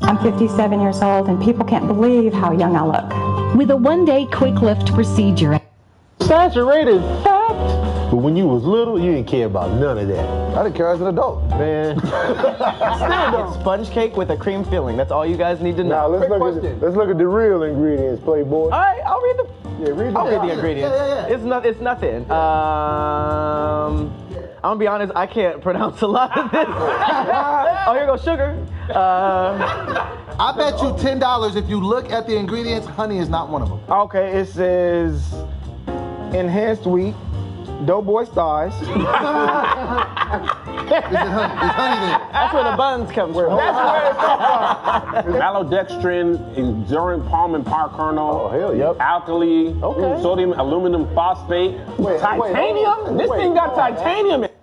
I'm 57 years old, and people can't believe how young I look. With a one-day quick lift procedure. Saturated fat. But when you was little, you didn't care about none of that. I didn't care as an adult. Man. It's sponge cake with a cream filling. That's all you guys need to know. Now, let's look at the real ingredients, Playboy. All right, I'll read the... Yeah, I'll read the ingredients. Yeah. It's nothing. I'm gonna be honest, I can't pronounce a lot of this. Oh, here goes sugar. I bet you $10 if you look at the ingredients, honey is not one of them. Okay, it says enhanced wheat, Doughboy thighs. Is it honey? It's honey there. That's where the buns come from. That's where it comes from. Maltodextrin, enduring palm and power kernel, Oh, hell yeah. alkali, Okay. sodium aluminum phosphate, titanium. This thing got titanium in it.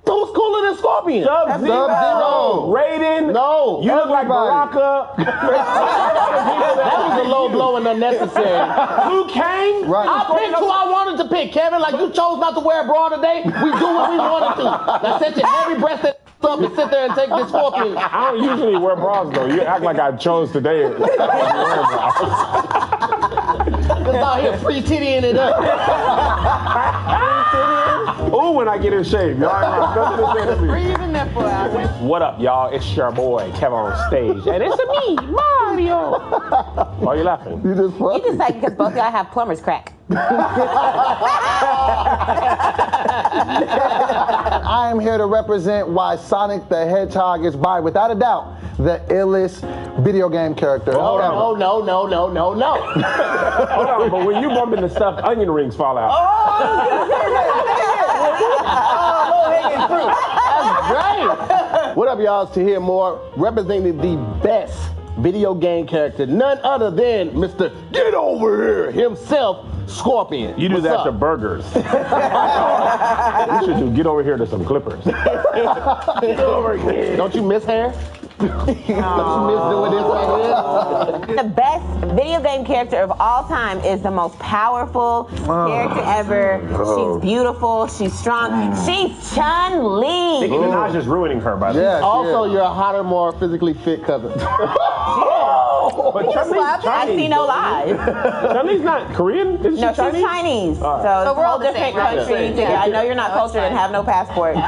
Who's cooler than Scorpion? Sub-Zero. Raiden. No. You look like Baraka. That was a low blow and unnecessary. Luke Kane. Right. I picked who I wanted to pick, Kevin. Like you chose not to wear a bra today. We do what we wanted to. Now set your heavy-breasted up and sit there and take this Scorpion. I don't usually wear bras though. You act like I chose today. Cause out here free tittying it up. Ooh, when I get in shape, y'all. Breathing there for hours. What up, y'all? It's your boy Kevin on stage, and it's me, Mario. Why are you laughing? You just funny. You just like because both y'all have plumber's crack. I am here to represent why Sonic the Hedgehog is by, without a doubt, the illest video game character. No. Hold on, but when you bump into stuff, onion rings fall out. Low-hanging fruit. That's great. What up, y'all? To hear more, representing the best video game character, none other than Mr. Get Over Here himself, Scorpion. You do What's that up? to burgers. You should do get over here to some clippers. Get over here. Don't you miss hair? Don't you miss doing this right here? The best video game character of all time is the most powerful character ever. She's beautiful. She's strong. She's Chun-Li. Nicki Minaj is ruining her, by the way. Also, you're a hotter, more physically fit cousin. But I see no lies. Chun-Li's not Korean? Isn't she No, Chinese? she's Chinese. So it's a we're all whole the different same, right? country. Yeah. I know you're not cultured and have no passport, but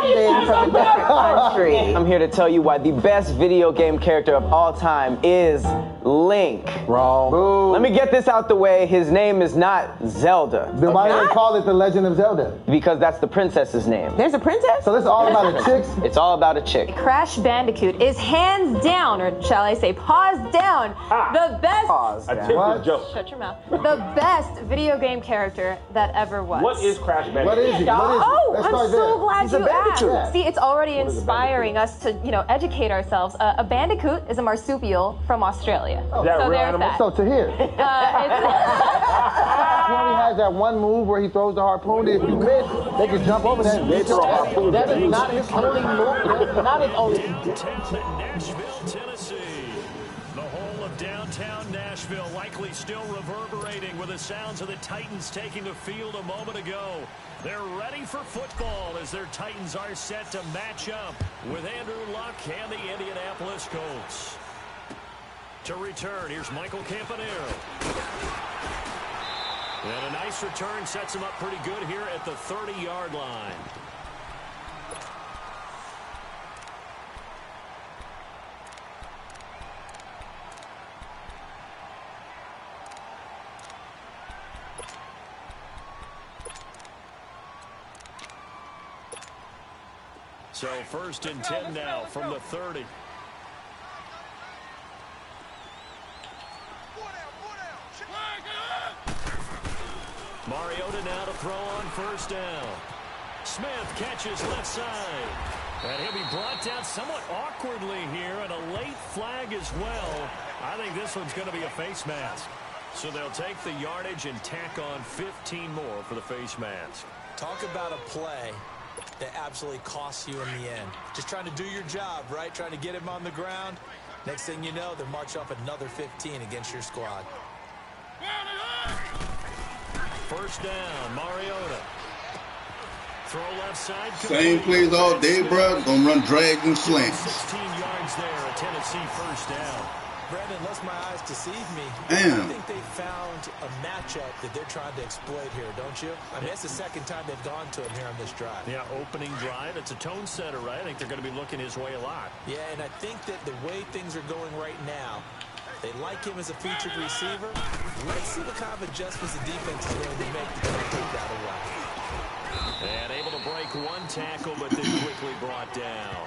she is her cousin from a different country. I'm here to tell you why the best video game character of all time is Link. Wrong. Boo. Let me get this out the way. His name is not Zelda. Then why do they call it The Legend of Zelda? Because that's the princess's name. There's a princess? So this is all about a chick? It's all about a chick. Crash Bandicoot is hands down, or shall I say paws down, the best. A tip is joke. Shut your mouth. The best video game character that ever was. What is Crash Bandicoot? What is he? Oh, Let's I'm start so there. glad He's a you asked. bandicoot. See, it's already inspiring us to, educate ourselves. A bandicoot is a marsupial from Australia. Is that so real there's animal? that. So to hear. He It's, only has that one move where he throws the harpoon. If you miss, they can jump over that. They throw a harpoon. That is not his only move. That's not his only. Nashville, Tennessee. The whole of downtown Nashville likely still reverberating with the sounds of the Titans taking the field a moment ago. They're ready for football as their Titans are set to match up with Andrew Luck and the Indianapolis Colts. To return, here's Michael Campanero. And a nice return sets him up pretty good here at the 30-yard line. So 1st and 10 now from the 30. Mariota now to throw on 1st down. Smith catches left side. And he'll be brought down somewhat awkwardly here, and a late flag as well. I think this one's going to be a face mask. So they'll take the yardage and tack on 15 more for the face mask. Talk about a play that absolutely costs you in the end. Just trying to do your job, right? Trying to get him on the ground. Next thing you know, they're marching off another 15 against your squad. 1st down, Mariota. Throw left side. Same plays all day, bro. Gonna run drags and slants. 16 yards there, a Tennessee first down. Brandon, unless my eyes deceive me, Damn. I think they found a matchup that they're trying to exploit here, don't you? I mean, it's the second time they've gone to him here on this drive. Yeah, opening drive. It's a tone setter, right? I think they're going to be looking his way a lot. Yeah, and I think that the way things are going right now, they like him as a featured receiver. Let's see what kind of adjustments the defense is going to make to try to take that away. And able to break one tackle, but then quickly brought down.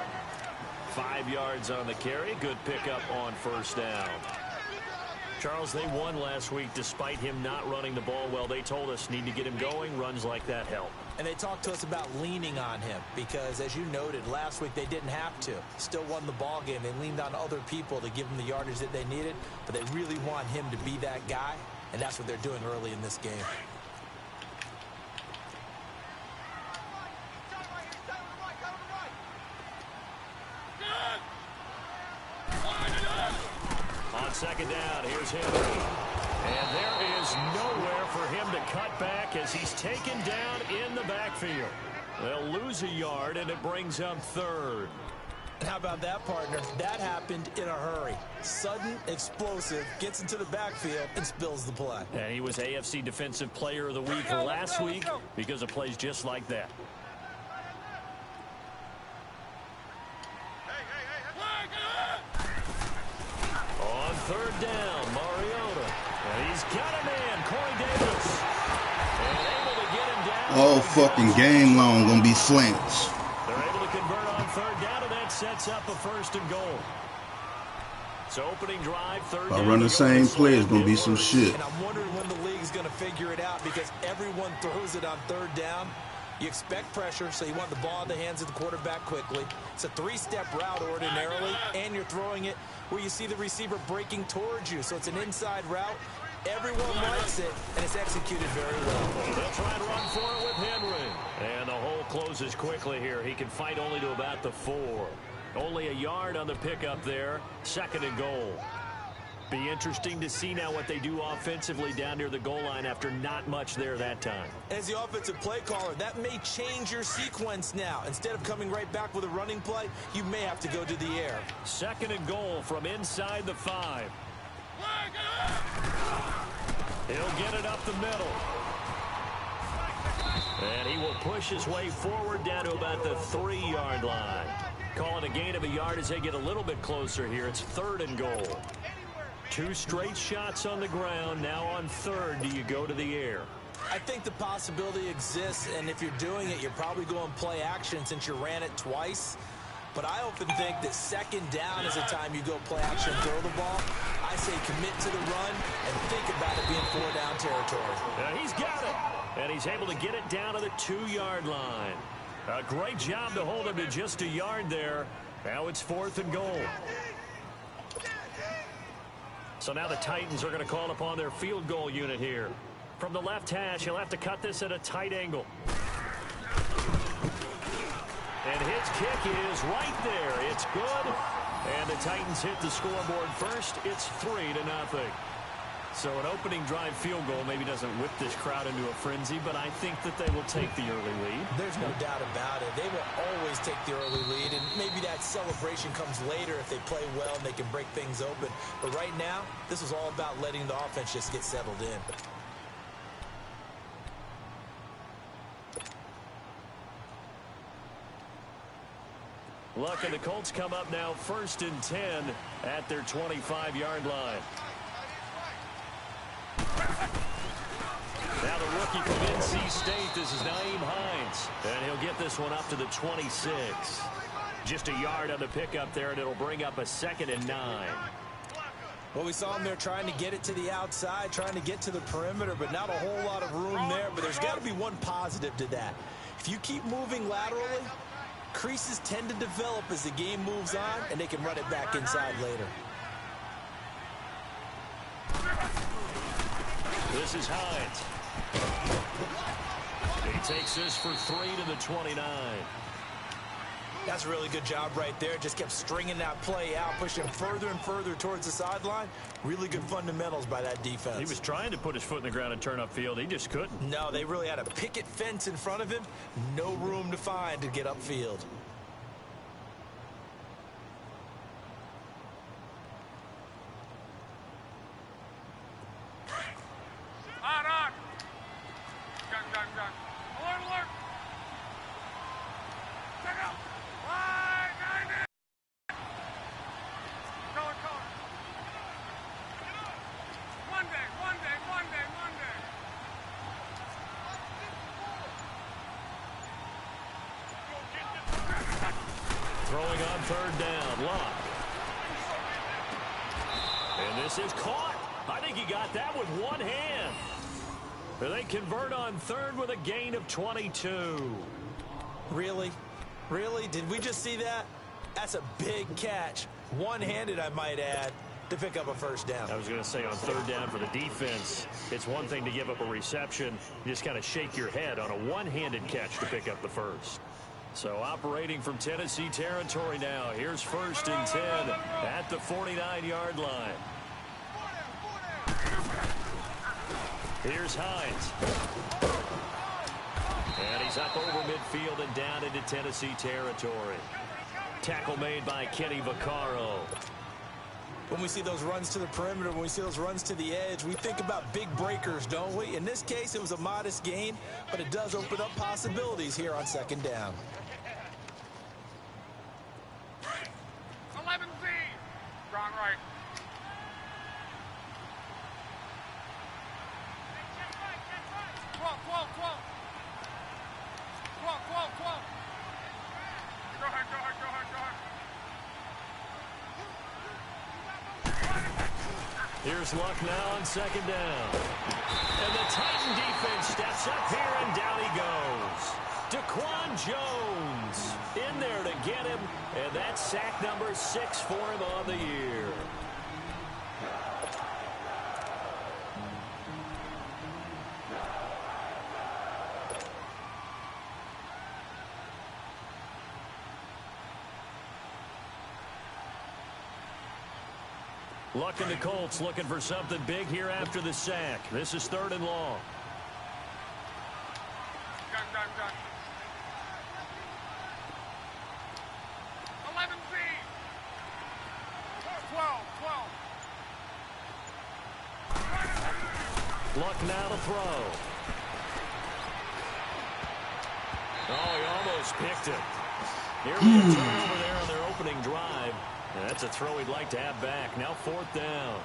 5 yards on the carry. Good pickup on first down. Charles, they won last week despite him not running the ball well. They told us need to get him going. Runs like that help. And they talked to us about leaning on him because, as you noted, last week they didn't have to. Still won the ball game. They leaned on other people to give them the yardage that they needed, but they really want him to be that guy, and that's what they're doing early in this game. On second down, here's Henry. And there is nowhere for him to cut back as he's taken down in the backfield. They'll lose a yard, and it brings up third. How about that, partner? That happened in a hurry. Sudden, explosive, gets into the backfield, and spills the play. And he was AFC Defensive Player of the Week last week because of plays just like that. On third down, Mariota. And he's got him in, Corey Davis. And able to get him down. All fucking game long gonna be slants. They're able to convert on third down, and that sets up a first and goal. So opening drive, third If I down. run the same play, it's gonna be some shit. And I'm wondering when the league's going to figure it out because everyone throws it on third down. You expect pressure, so you want the ball in the hands of the quarterback quickly. It's a three-step route ordinarily, and you're throwing it where you see the receiver breaking towards you. So it's an inside route. Everyone likes it, and it's executed very well. They'll try and run for it with Henry. And the hole closes quickly here. He can fight only to about the 4. Only a yard on the pickup there. Second and goal. Be interesting to see now what they do offensively down near the goal line after not much there that time. As the offensive play caller, that may change your sequence now. Instead of coming right back with a running play, you may have to go to the air. Second and goal from inside the 5. He'll get it up the middle. And he will push his way forward down to about the 3-yard line. Calling a gain of a yard as they get a little bit closer here. It's third and goal. 2 straight shots on the ground. Now on third, do you go to the air? I think the possibility exists, and if you're doing it, you're probably going play action since you ran it twice. But I often think that second down is the time you go play action, throw the ball. I say commit to the run and think about it being 4-down territory. And he's got it. And he's able to get it down to the 2-yard line. A great job to hold him to just a yard there. Now it's 4th and goal. So now the Titans are going to call upon their field goal unit here. From the left hash, he'll have to cut this at a tight angle. And his kick is right there. It's good. And the Titans hit the scoreboard first. It's 3-0. So an opening drive field goal maybe doesn't whip this crowd into a frenzy, but I think that they will take the early lead. There's no doubt about it. They will always take the early lead, and maybe that celebration comes later if they play well and they can break things open. But right now, this is all about letting the offense just get settled in. Look, and the Colts come up now 1st and 10 at their 25-yard line. Now the rookie from NC State, this is Nyheim Hines. And he'll get this one up to the 26. Just a yard on the pickup there, and it'll bring up a 2nd and 9. Well, we saw him there trying to get it to the outside, trying to get to the perimeter, but not a whole lot of room there. But there's got to be one positive to that. If you keep moving laterally, creases tend to develop as the game moves on, and they can run it back inside later. This is Hines. He takes this for 3 to the 29. That's a really good job right there. Just kept stringing that play out, pushing further and further towards the sideline. Really good fundamentals by that defense. He was trying to put his foot in the ground and turn upfield. He just couldn't. No, they really had a picket fence in front of him. No room to find to get upfield. On. Gun. Alert. Check out. Line 90. Color. Monday. Throwing on third down. Lock. And this is caught. I think he got that with one hand. They convert on third with a gain of 22. Really? Did we just see that? That's a big catch. One-handed, I might add, to pick up a first down. I was going to say on third down for the defense, it's one thing to give up a reception. You just kind of shake your head on a one-handed catch to pick up the first. So operating from Tennessee territory now. Here's 1st and 10 at the 49-yard line. Here's Hines. And he's up over midfield and down into Tennessee territory. Tackle made by Kenny Vaccaro. When we see those runs to the perimeter, when we see those runs to the edge, we think about big breakers, don't we? In this case, it was a modest gain, but it does open up possibilities here on 2nd down. 11Z. Strong right. Go ahead. Here's Luck now on 2nd down. And the Titan defense steps up here, and down he goes. Daquan Jones in there to get him, and that's sack number 6 for him on the year. Luck and the Colts looking for something big here after the sack. This is 3rd and long. Gun. 11Z. 12. Luck now to throw. Oh, he almost picked it. Here we go, turnover there on their opening drive. And that's a throw he'd like to have back. Now 4th down.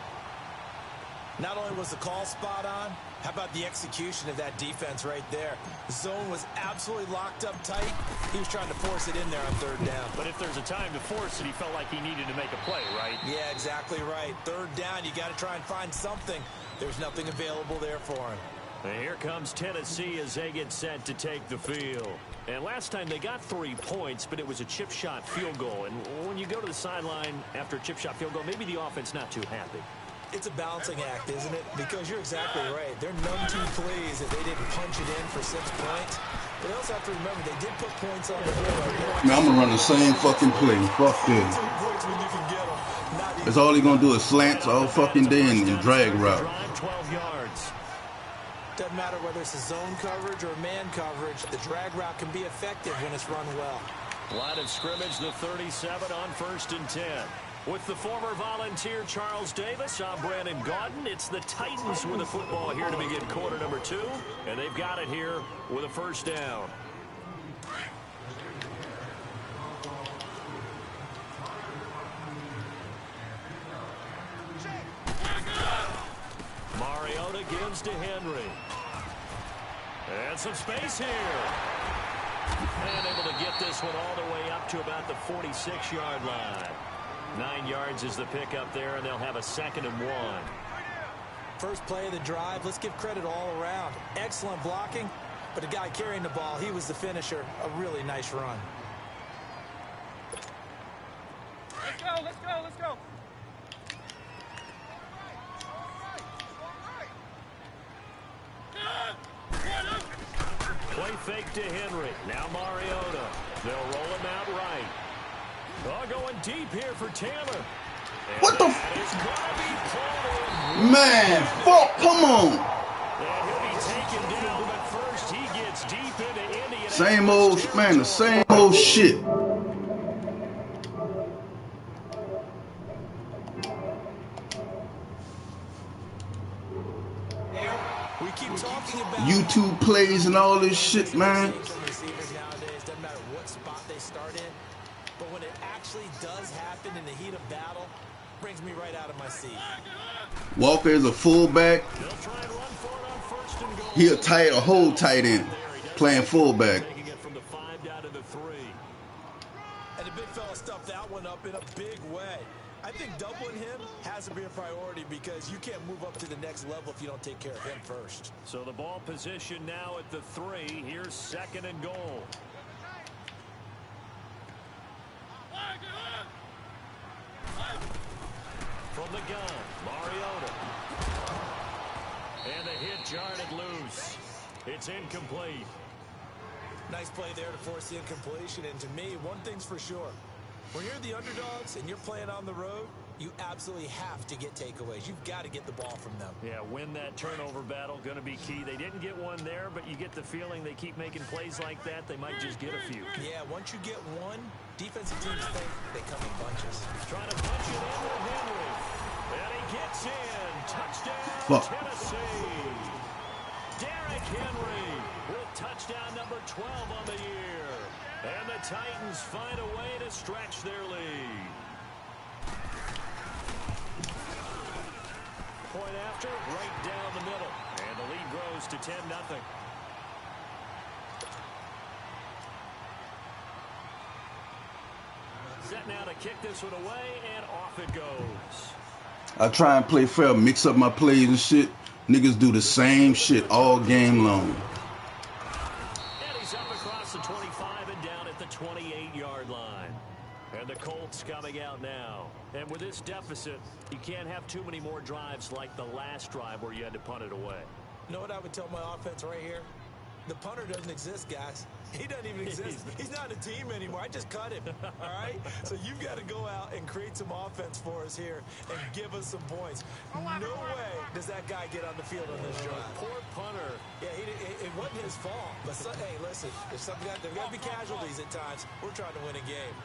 Not only was the call spot on, how about the execution of that defense right there? The zone was absolutely locked up tight. He was trying to force it in there on 3rd down. But if there's a time to force it, he felt like he needed to make a play, right? Yeah, exactly right. 3rd down, you got to try and find something. There's nothing available there for him. And here comes Tennessee as they get set to take the field. And last time they got 3 points, but it was a chip shot field goal. And when you go to the sideline after a chip shot field goal, maybe the offense not too happy. It's a balancing act, isn't it? Because you're exactly right. They're none too pleased that they didn't punch it in for 6 points. But they also have to remember they did put points on the board. Man, I'm going to run the same fucking play. Fuck this. That's all he's going to do is slants all fucking day and drag route. 12 yards. Doesn't matter whether it's a zone coverage or man coverage, the drag route can be effective when it's run well. Line of scrimmage, the 37 on 1st and 10. With the former Volunteer Charles Davis, I'm Brandon Gaudin. It's the Titans with the football here to begin quarter number 2, and they've got it here with a 1st down. Mariota gives to Henry. And some space here. And able to get this one all the way up to about the 46-yard line. 9 yards is the pickup there, and they'll have a 2nd and 1. First play of the drive, let's give credit all around. Excellent blocking, but the guy carrying the ball, he was the finisher. A really nice run. Let's go. Play fake to Henry. Now Mariota. They'll roll him out right. Oh, going deep here for Taylor. What the man, fuck, come on. Same old, man, the same old shit. We keep talking about YouTube plays and all this shit, man. Doesn't matter what spot they start in, but when it actually does happen in the heat of battle, brings me right out of my seat. Walker is a fullback. He a whole tight end, playing fullback. And the big fella stuffed that one up in a big way. I think doubling him has to be a priority because you can't move up to the next level if you don't take care of him first. So the ball position now at the 3. Here's 2nd and goal. From the gun, Mariota. And the hit jarred it loose. It's incomplete. Nice play there to force the incompletion. And to me, one thing's for sure. When you're the underdogs and you're playing on the road, you absolutely have to get takeaways. You've got to get the ball from them. Yeah, win that turnover battle, going to be key. They didn't get one there, but you get the feeling they keep making plays like that, they might just get a few. Yeah, once you get one, defensive teams think they come in bunches. Trying to punch it in with Henry. And he gets in. Touchdown, Tennessee. Derrick Henry with touchdown number 12 on the year. And the Titans find a way to stretch their lead. Point after, right down the middle. And the lead grows to 10-0. Set now to kick this one away, and off it goes. I try and play fair, mix up my plays and shit. Niggas do the same shit all game long. And he's up across the 25 and down at the 28-yard line. And the Colts coming out now. And with this deficit, you can't have too many more drives like the last drive where you had to punt it away. You know what I would tell my offense right here? The punter doesn't exist, guys. He doesn't even exist. He's not a team anymore. I just cut him, all right? So you've got to go out and create some offense for us here and give us some points. No way does that guy get on the field on this drive. Poor punter. Yeah, it wasn't his fault. But, hey, listen, there's got to be casualties at times. We're trying to win a game.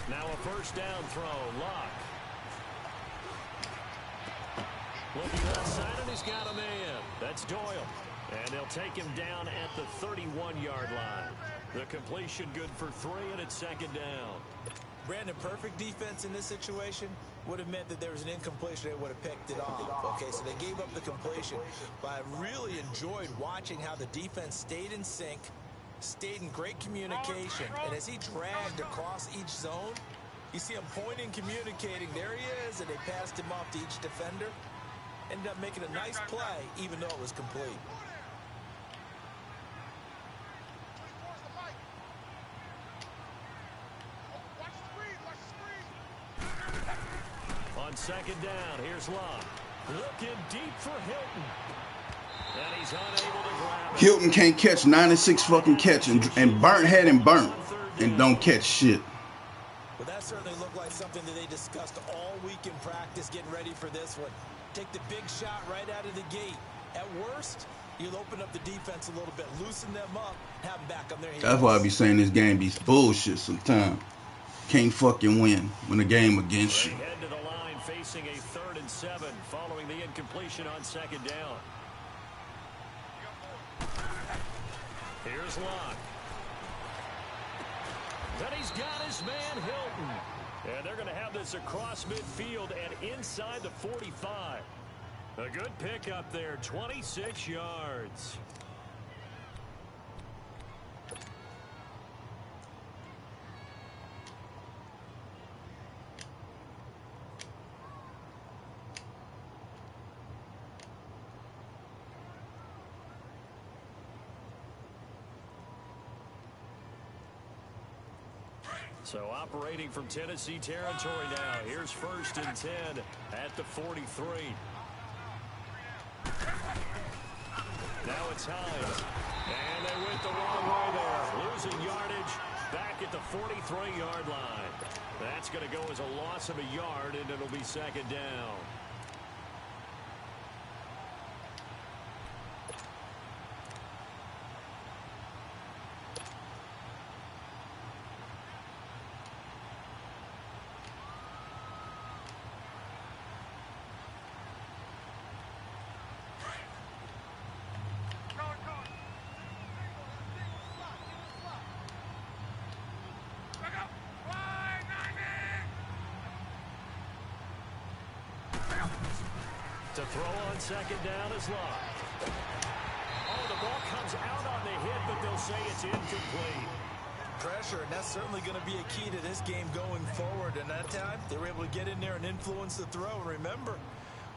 Now a first down throw. Lock. Looking left side, and he's got a man. That's Doyle. And they'll take him down at the 31-yard line. The completion good for 3, and it's 2nd down. Brandon, perfect defense in this situation would have meant that there was an incompletion. They would have picked it off. Okay, so they gave up the completion. But I really enjoyed watching how the defense stayed in sync, stayed in great communication, and as he dragged across each zone, you see him pointing, communicating. There he is, and they passed him off to each defender. Ended up making a nice play, even though it was complete. On 2nd down, here's Love. Looking deep for Hilton. And he's unable to grab it. Hilton can't catch 96 fucking catch and had him burnt and don't catch shit. Well, that certainly looked like something that they discussed all week in practice, getting ready for this one. Take the big shot right out of the gate. At worst, you'll open up the defense a little bit, loosen them up, have them back on their heels. That's why I be saying this game be bullshit sometimes. Can't fucking win when the game against you. They head to the line facing a 3rd and 7 following the incompletion on 2nd down. Here's Locke. Then he's got his man Hilton. And they're going to have this across midfield and inside the 45. A good pick up there, 26 yards. So operating from Tennessee territory now. Here's 1st and 10 at the 43. Now it's Hines. And they went the wrong way there. Losing yardage back at the 43-yard line. That's going to go as a loss of a yard, and it'll be second down. To throw on second down is Love. Oh, the ball comes out on the hit, but they'll say it's incomplete. Pressure, and that's certainly going to be a key to this game going forward. And that time, they were able to get in there and influence the throw. And remember,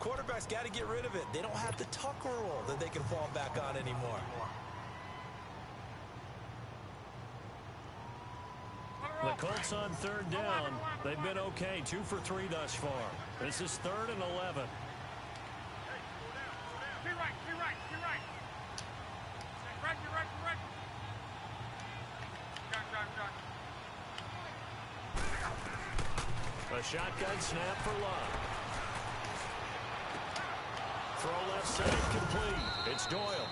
quarterbacks got to get rid of it. They don't have the tuck rule that they can fall back on anymore. The Colts on third down. They've been okay, 2 for 3 thus far. This is 3rd and 11. Be right. Gun. A shotgun snap for Love. Throw left side complete. It's Doyle.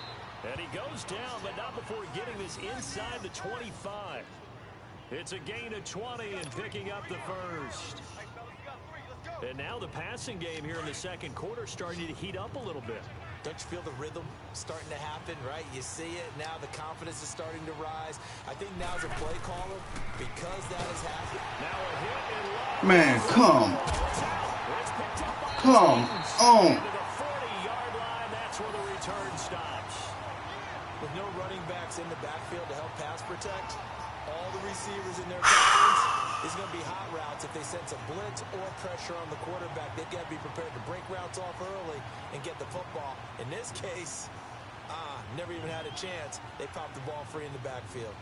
And he goes down, but not before getting this inside the 25. It's a gain of 20 and picking up the first. And now the passing game here in the second quarter starting to heat up a little bit. Don't you feel the rhythm starting to happen, right? You see it now. The confidence is starting to rise. I think now's a play caller because that has happened. Now a hit and Love. Man, come on. To the 40-yard line. That's where the return stops. With no running backs in the backfield to help pass protect, all the receivers in their confidence is going to be hot routes. If they sense a blitz or pressure on the quarterback, they've got to be prepared to break routes off early and get the football. In this case, never even had a chance. They popped the ball free in the backfield.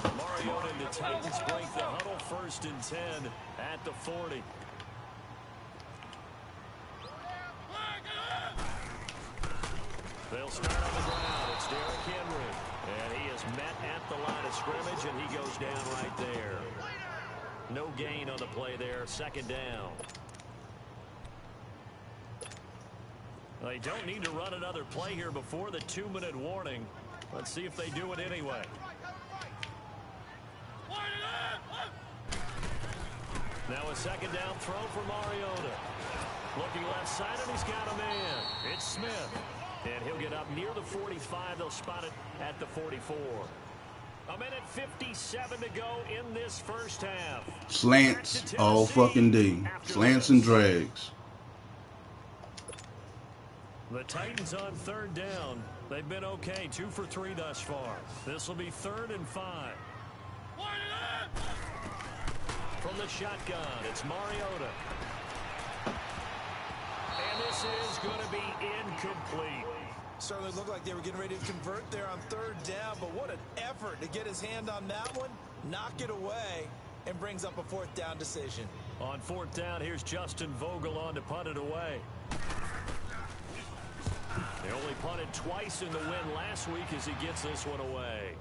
Mariota and the Titans break the huddle, 1st and 10 at the 40. They'll start on the ground. It's Derrick Henry. And he is met at the line of scrimmage, and he goes down right there. No gain on the play there. 2nd down. They don't need to run another play here before the 2-minute warning. Let's see if they do it anyway. Now a 2nd down throw for Mariota. Looking left side, and he's got a man. It's Smith. And he'll get up near the 45. They'll spot it at the 44. A minute 57 to go in this first half. Slants all fucking day. Slants and drags. The Titans on 3rd down. They've been okay, 2 for 3 thus far. This will be 3rd and 5. From the shotgun, it's Mariota. And this is going to be incomplete. Certainly looked like they were getting ready to convert there on 3rd down, but what an effort to get his hand on that one, knock it away, and brings up a 4th down decision. On 4th down, here's Justin Vogel on to punt it away. They only punted twice in the win last week as he gets this one away.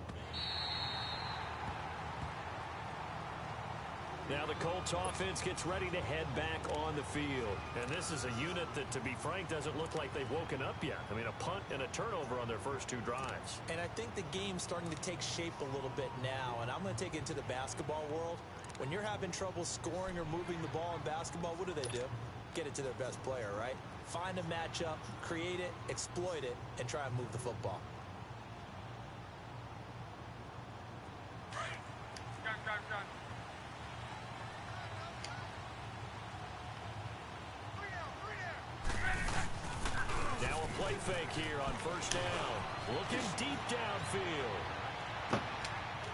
Now the Colts offense gets ready to head back on the field. And this is a unit that, to be frank, doesn't look like they've woken up yet. I mean, a punt and a turnover on their first 2 drives. And I think the game's starting to take shape a little bit now. And I'm going to take it into the basketball world. When you're having trouble scoring or moving the ball in basketball, what do? Get it to their best player, right? Find a matchup, create it, exploit it, and try and move the football. Gun. Now a play fake here on 1st down. Looking deep downfield.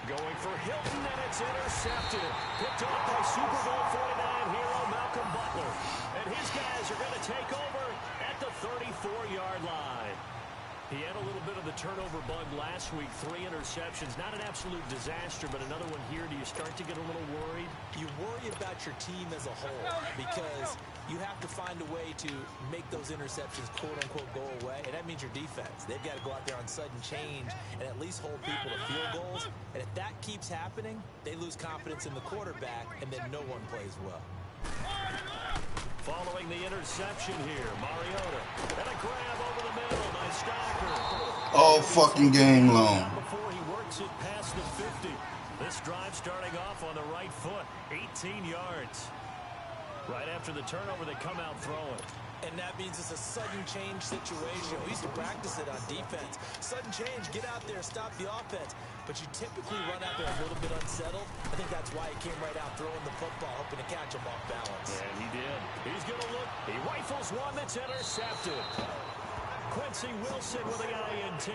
Going for Hilton, and it's intercepted. Picked off by Super Bowl 49 hero Malcolm Butler. And his guys are going to take over at the 34-yard line. He had a little bit of the turnover bug last week, 3 interceptions. Not an absolute disaster, but another one here. Do you start to get a little worried? You worry about your team as a whole because you have to find a way to make those interceptions quote-unquote go away, and that means your defense. They've got to go out there on sudden change and at least hold people to field goals, and if that keeps happening, they lose confidence in the quarterback, and then no one plays well. Following the interception here, Mariota. And a grab over the middle by Stocker. All fucking game long. Before he works it past the 50. This drive starting off on the right foot. 18 yards. Right after the turnover, they come out throwing. And that means it's a sudden change situation. We used to practice it on defense. Sudden change, get out there, stop the offense. But you typically run out there a little bit unsettled. I think that's why he came right out throwing the football, hoping to catch him off balance. And he did. He's going to look. He rifles one that's intercepted. Quincy Wilson with the INT.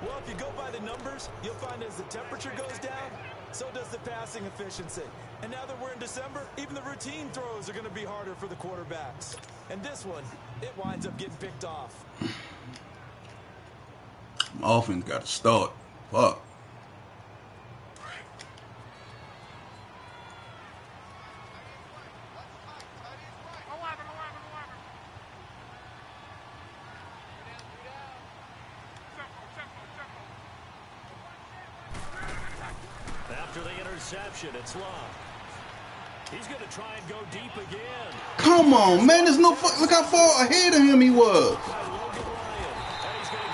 Well, if you go by the numbers, you'll find as the temperature goes down, so does the passing efficiency. And now that we're in December, even the routine throws are going to be harder for the quarterbacks. And this one, it winds up getting picked off. Offense got to start. Fuck. After the interception, it's Love. He's going to try and go deep again. Come on, man. There's no fuck. Look how far ahead of him he was.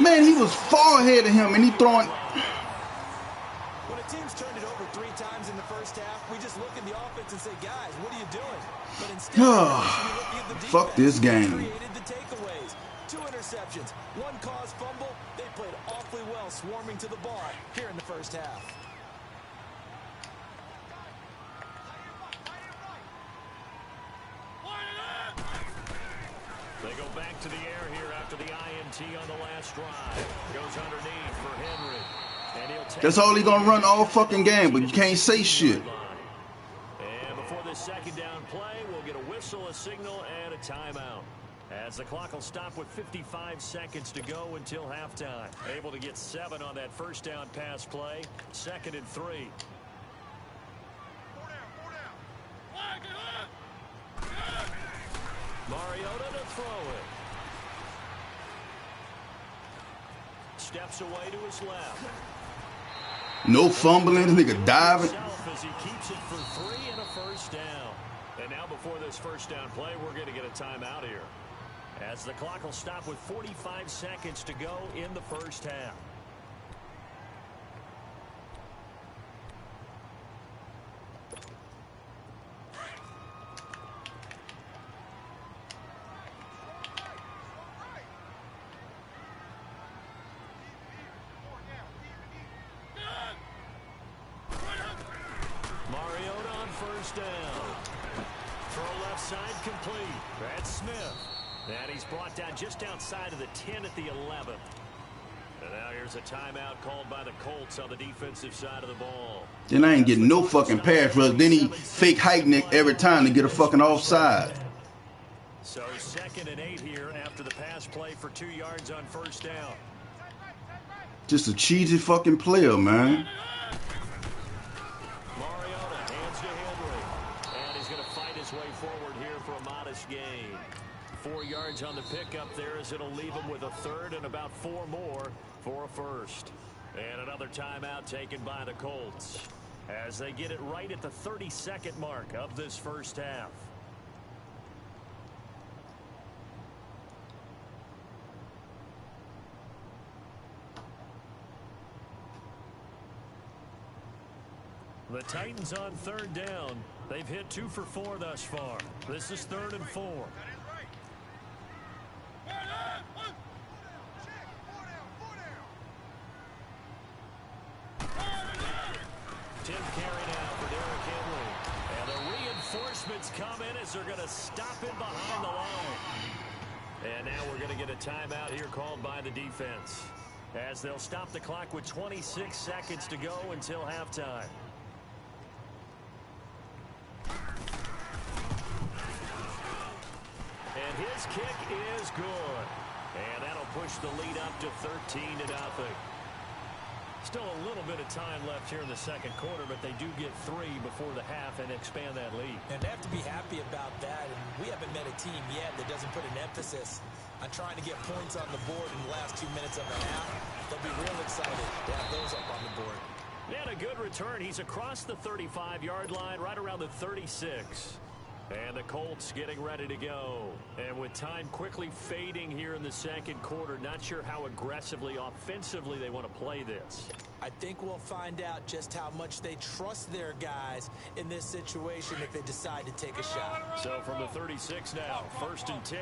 Man, he was far ahead of him, and he throwing. When a team's turned it over 3 times in the first half, we just look at the offense and say, guys, what are you doing? But instead, fuck this game. Created the takeaways. 2 interceptions, 1 caused fumble. They played awfully well swarming to the ball here in the first half. They go back to the air here after the INT on the last drive. Goes underneath for Henry. And he'll take That's all he gonna run all fucking game, but you can't say shit. And before this second down play, we'll get a whistle, a signal, and a timeout. As the clock will stop with 55 seconds to go until halftime. Able to get 7 on that first down pass play. 2nd and 3. Mariota to throw it. Steps away to his left. No fumbling, this nigga diving. As he keeps it for 3 and a first down. And now before this first down play, we're going to get a timeout here. As the clock will stop with 45 seconds to go in the first half. Mariota on first down. Throw left side complete. That's Smith. And he's brought down just outside of the 10 at the 11th. And now here's a timeout called by the Colts on the defensive side of the ball. Then I ain't getting no fucking pass rush. Then he fake hike Nick every time to get a fucking offside. So 2nd and 8 here after the pass play for 2 yards on first down. Just a cheesy fucking player, man. Mariota hands to Henry. And he's going to fight his way forward here for a modest gain. 4 yards on the pickup there as it'll leave him with a 3rd and about 4 more for a first. And another timeout taken by the Colts as they get it right at the 32nd mark of this first half. The Titans on 3rd down. They've hit 2 for 4 thus far. This is 3rd and 4. Tim carry now for Derrick Henry. And the reinforcements come in as they're going to stop him behind the line. And now we're going to get a timeout here called by the defense as they'll stop the clock with 26 seconds to go until halftime. And his kick is good. And that'll push the lead up to 13-0. Still a little bit of time left here in the second quarter, but they do get 3 before the half and expand that lead. And they have to be happy about that. And we haven't met a team yet that doesn't put an emphasis on trying to get points on the board in the last 2 minutes of the half. They'll be real excited to have those up on the board. And a good return. He's across the 35-yard line, right around the 36. And the Colts getting ready to go. And with time quickly fading here in the second quarter, not sure how aggressively, offensively they want to play this. I think we'll find out just how much they trust their guys in this situation if they decide to take a shot. So from the 36 now, 1st and 10.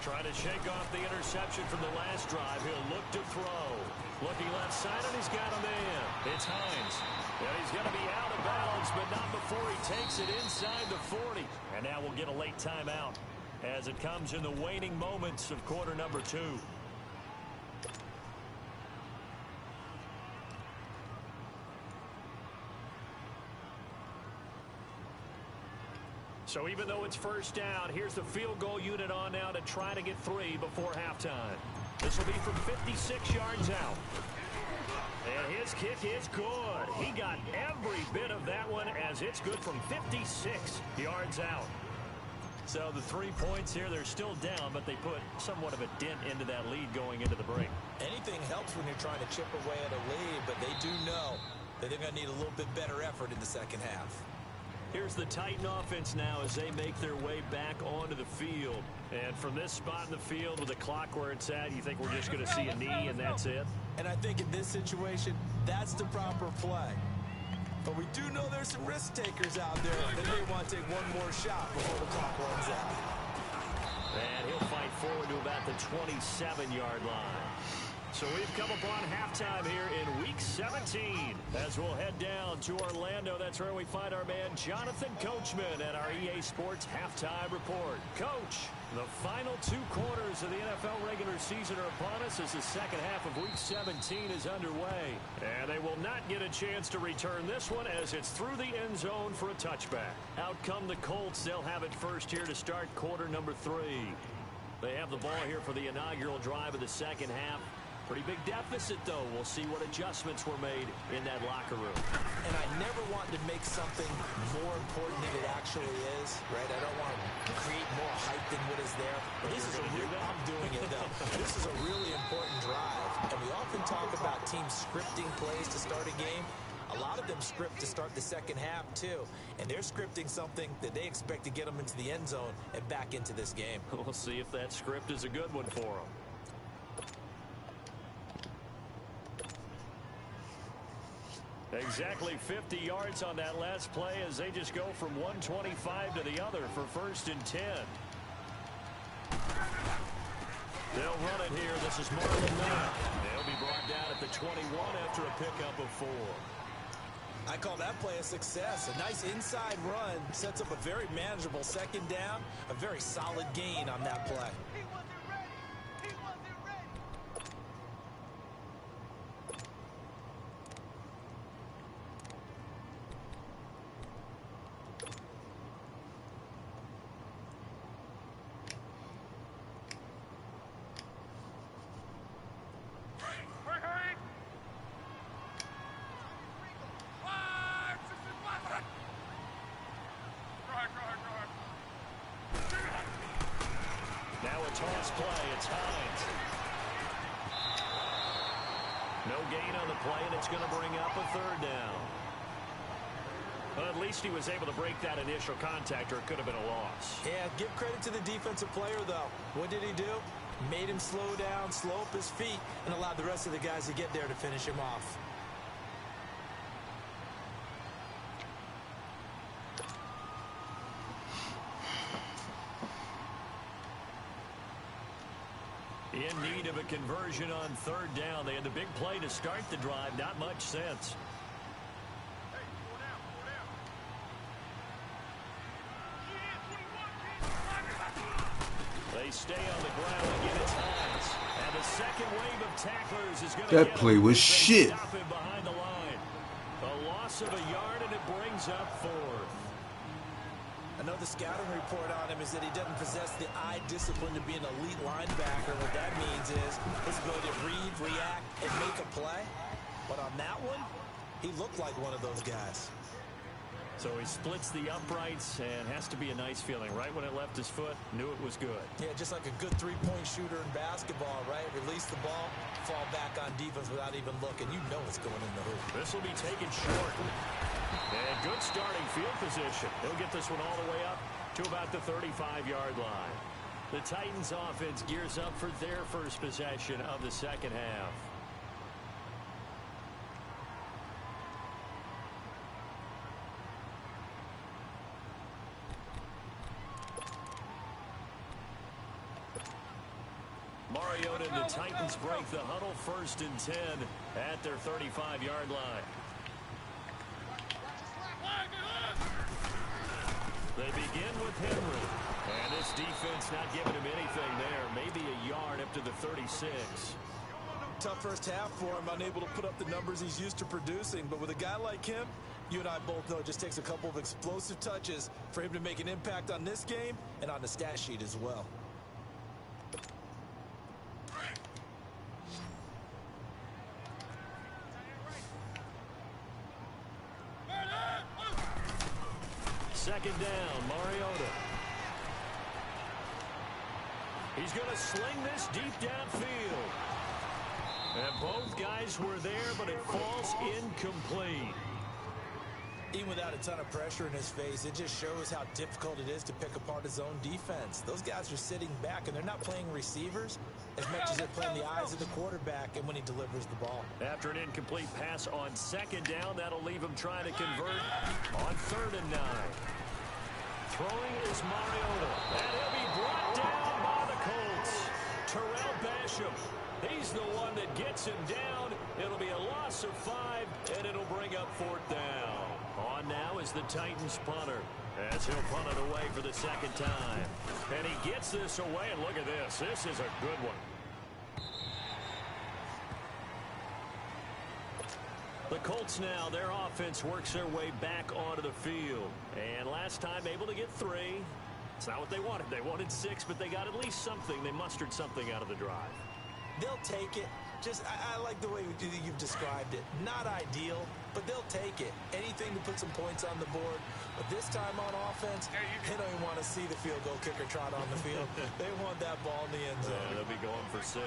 Trying to shake off the interception from the last drive. He'll look to throw. Looking left side, and he's got a man. It's Hines. And he's going to be out of bounds, but not before he takes it inside the 40. And now we'll get a late timeout as it comes in the waning moments of quarter number 2. So even though it's first down, here's the field goal unit on now to try to get 3 before halftime. This will be from 56 yards out. And his kick is good. He got every bit of that one as it's good from 56 yards out. So the 3 points here, they're still down, but they put somewhat of a dent into that lead going into the break. Anything helps when you're trying to chip away at a lead, but they do know that they're going to need a little bit better effort in the second half. Here's the Titan offense now as they make their way back onto the field. And from this spot in the field with the clock where it's at, you think we're just going to see a knee and that's it? And I think in this situation, that's the proper play. But we do know there's some risk takers out there that may want to take one more shot before the clock runs out. And he'll fight forward to about the 27-yard line. So we've come upon halftime here in Week 17. As we'll head down to Orlando, that's where we find our man Jonathan Coachman at our EA Sports Halftime Report. Coach, the final 2 quarters of the NFL regular season are upon us as the second half of Week 17 is underway. And they will not get a chance to return this one as it's through the end zone for a touchback. Out come the Colts. They'll have it first here to start quarter number 3. They have the ball here for the inaugural drive of the second half. Pretty big deficit, though. We'll see what adjustments were made in that locker room. And I never want to make something more important than it actually is, right? I don't want to create more hype than what is there. But this is I'm doing it, though. This is a really important drive. And we often talk about teams scripting plays to start a game. A lot of them script to start the second half, too. And they're scripting something that they expect to get them into the end zone and back into this game. We'll see if that script is a good one for them. Exactly 50 yards on that last play as they just go from 125 to the other for 1st and 10. They'll run it here. This is Marlon Mack. They'll be brought down at the 21 after a pickup of 4. I call that play a success. A nice inside run sets up a very manageable second down. A very solid gain on that play. Now a toss play. It's Hines. No gain on the play, and it's going to bring up a 3rd down. Well, at least he was able to break that initial contact, or it could have been a loss. Yeah, give credit to the defensive player, though. What did he do? Made him slow down, slow up his feet, and allowed the rest of the guys to get there to finish him off. In need of a conversion on 3rd down. They had the big play to start the drive. Not much sense. They they stay on the ground again. It's Hines. And the second wave of tacklers is going to That play was shit. stop him behind the line. A loss of a yard, and it brings up 4th. I know the scouting report on him is that he doesn't possess the eye discipline to be an elite linebacker. What that means is his ability to read, react, and make a play. But on that one, he looked like one of those guys. So he splits the uprights and has to be a nice feeling. Right when it left his foot, knew it was good. Yeah, just like a good three-point shooter in basketball, right? Release the ball, fall back on defense without even looking. You know it's going in the hoop. This will be taken short. And good starting field position. He'll get this one all the way up to about the 35-yard line. The Titans offense gears up for their first possession of the second half. Mariota and the Titans break the huddle, 1st and 10 at their 35-yard line. They begin with Henry. And this defense not giving him anything there. Maybe a yard up to the 36. Tough first half for him, unable to put up the numbers he's used to producing. But with a guy like him, you and I both know it just takes a couple of explosive touches for him to make an impact on this game and on the stat sheet as well. Second down, Mariota. He's going to sling this deep downfield. And both guys were there, but it falls incomplete. Even without a ton of pressure in his face, it just shows how difficult it is to pick apart his own defense. Those guys are sitting back, and they're not playing receivers as much as they're playing the eyes of the quarterback and when he delivers the ball. After an incomplete pass on second down, that'll leave him trying to convert on 3rd and 9. Throwing is Mariota, and he'll be brought down by the Colts. Terrell Basham, he's the one that gets him down. It'll be a loss of 5, and it'll bring up 4th down. On now is the Titans punter, as he'll punt it away for the second time. And he gets this away, and look at this. This is a good one. The Colts now, their offense works their way back onto the field. And last time able to get 3. It's not what they wanted. They wanted 6, but they got at least something. They mustered something out of the drive. They'll take it. Just, I like the way you've described it. Not ideal, but they'll take it. Anything to put some points on the board. But this time on offense, they don't even want to see the field goal kicker trot on the field. They want that ball in the end zone. Yeah, they'll be going for 6.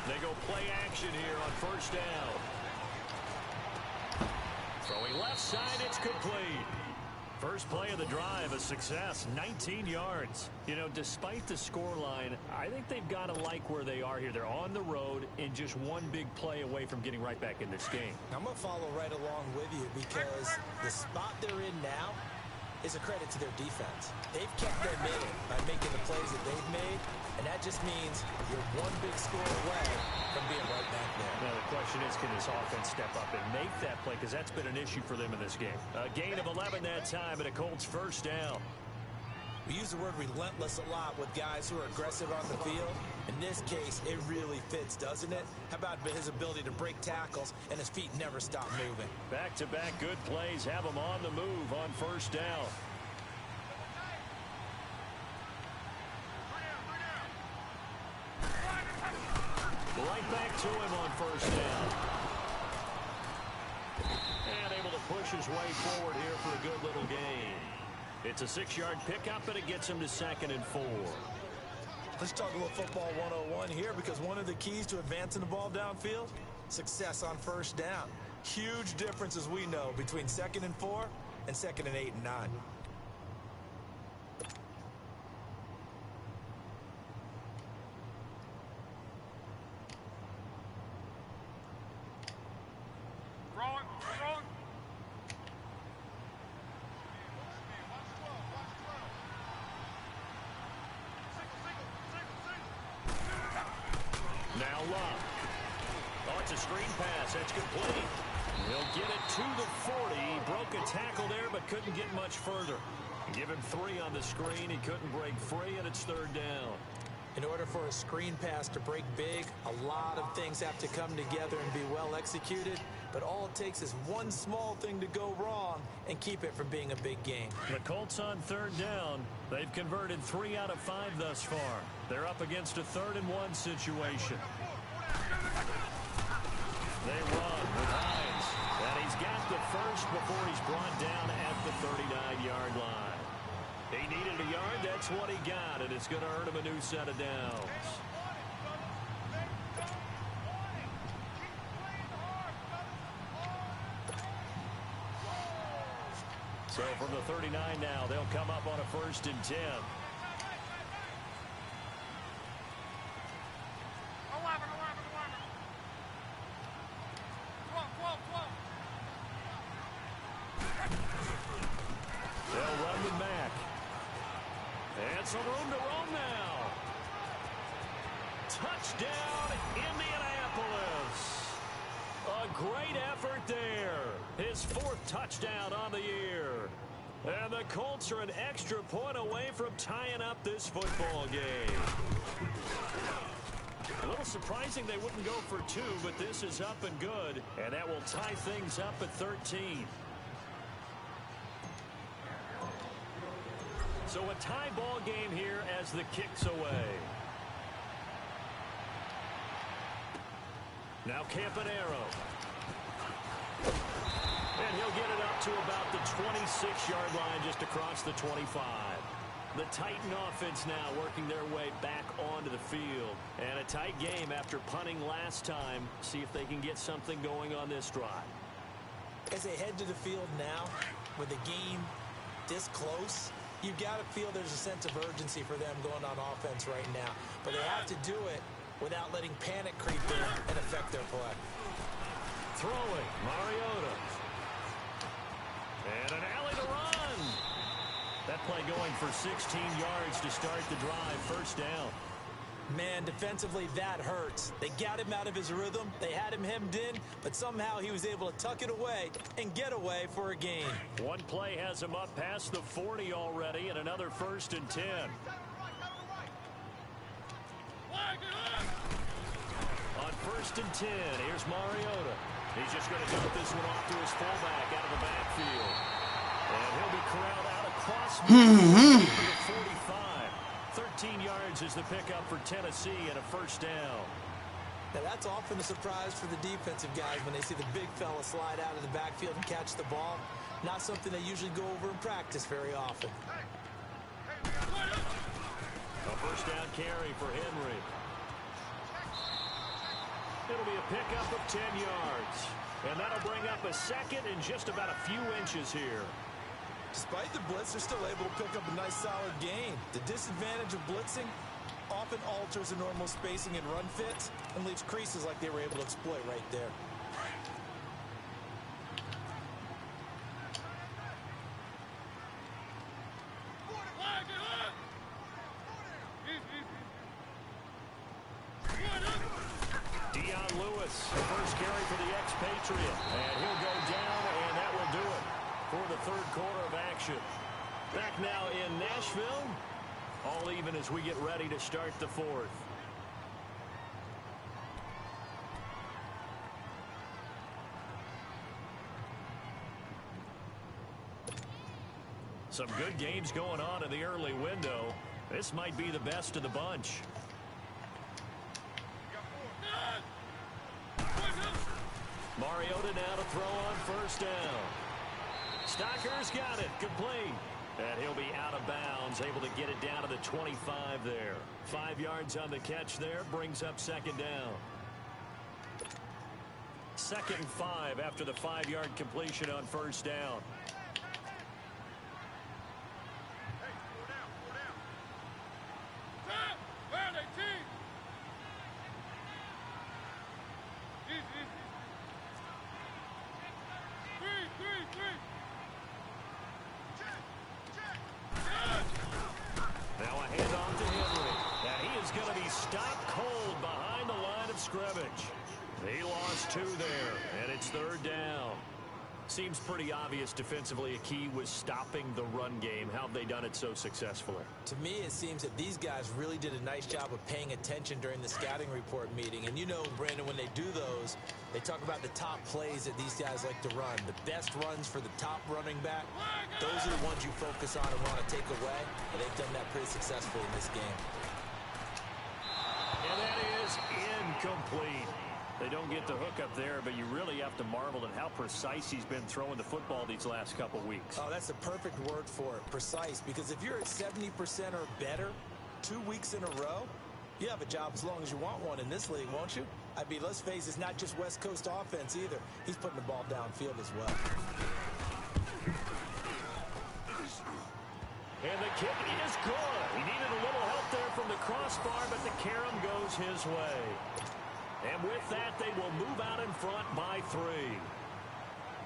They go play action here on 1st down. Throwing left side, it's complete. First play of the drive, a success, 19 yards. You know, despite the scoreline, I think they've got to like where they are here. They're on the road and just one big play away from getting right back in this game. I'm going to follow right along with you because the spot they're in now is a credit to their defense. They've kept them in it by making the plays that they've made, and that just means you're one big score away from being right back there. Now the question is, can this offense step up and make that play? Because that's been an issue for them in this game. A gain of 11 that time, and a Colts 1st down. We use the word relentless a lot with guys who are aggressive on the field. In this case, it really fits, doesn't it? How about his ability to break tackles and his feet never stop moving? Back-to-back good plays have him on the move on 1st down. Right back to him on 1st down. And able to push his way forward here for a good little gain. It's a 6-yard pickup, and it gets him to 2nd and 4. Let's talk a little football 101 here, because one of the keys to advancing the ball downfield, success on 1st down. Huge difference, as we know, between 2nd and 4 and 2nd and 8 and 9. Now Love. Oh, it's a screen pass. That's complete. He'll get it to the 40. He broke a tackle there, but couldn't get much further. Give him 3 on the screen. He couldn't break free, and it's 3rd down. In order for a screen pass to break big, a lot of things have to come together and be well executed. But all it takes is one small thing to go wrong and keep it from being a big game. The Colts on 3rd down. They've converted 3 out of 5 thus far. They're up against a 3rd-and-1 situation. They run with Hines. And he's got the first before he's brought down at the 39-yard line. He needed a yard. That's what he got, and it's going to earn him a new set of downs. So from the 39 now, they'll come up on a 1st and 10. They'll run with Mack. And some room to roam now. Touchdown, Indianapolis. A great effort there. His 4th touchdown on the year. And the Colts are an extra point away from tying up this football game. A little surprising they wouldn't go for 2, but this is up and good. And that will tie things up at 13. So a tie ball game here as the kick's away. Now Campanaro. And he'll get it up to about the 26-yard line, just across the 25. The Titan offense now working their way back onto the field. And a tight game after punting last time. See if they can get something going on this drive. As they head to the field now, with the game this close, you've got to feel there's a sense of urgency for them going on offense right now. But they have to do it without letting panic creep in and affect their play. Throwing, Mariota. And an alley to run. That play going for 16 yards to start the drive. 1st down. Man, defensively, that hurts. They got him out of his rhythm. They had him hemmed in, but somehow he was able to tuck it away and get away for a gain. One play has him up past the 40 already, and another 1st and 10. On 1st and 10, here's Mariota. He's just going to dump this one off to his fullback out of the backfield. And he'll be corralled out across the 45. 13 yards is the pickup for Tennessee and a 1st down. Now that's often a surprise for the defensive guys when they see the big fella slide out of the backfield and catch the ball. Not something they usually go over in practice very often. A 1st down carry for Henry. It'll be a pickup of 10 yards. And that'll bring up a 2nd and just about a few inches here. Despite the blitz, they're still able to pick up a nice solid gain. The disadvantage of blitzing often alters the normal spacing and run fits and leaves creases like they were able to exploit right there. First carry for the expatriate. And he'll go down, and that will do it for the 3rd quarter of action. Back now in Nashville. All even as we get ready to start the 4th. Some good games going on in the early window. This might be the best of the bunch. Mariota now to throw on 1st down. Stocker's got it, complete. And he'll be out of bounds, able to get it down to the 25 there. 5 yards on the catch there, brings up 2nd down. 2nd and 5 after the 5-yard completion on 1st down. He lost 2 there, and it's 3rd down. Seems pretty obvious defensively. A key was stopping the run game. How have they done it so successfully? To me, it seems that these guys really did a nice job of paying attention during the scouting report meeting. And you know, Brandon, when they do those, they talk about the top plays that these guys like to run. The best runs for the top running back, those are the ones you focus on and want to take away. And they've done that pretty successfully in this game. And that is incomplete. They don't get the hook up there, but you really have to marvel at how precise he's been throwing the football these last couple weeks. Oh, that's the perfect word for it, precise. Because if you're at 70% or better 2 weeks in a row, you have a job as long as you want one in this league, won't you? I mean, let's face it, it's not just West Coast offense either. He's putting the ball downfield as well. And the kick is good. He needed a little help there from the crossbar, but the carom goes his way. And with that, they will move out in front by 3.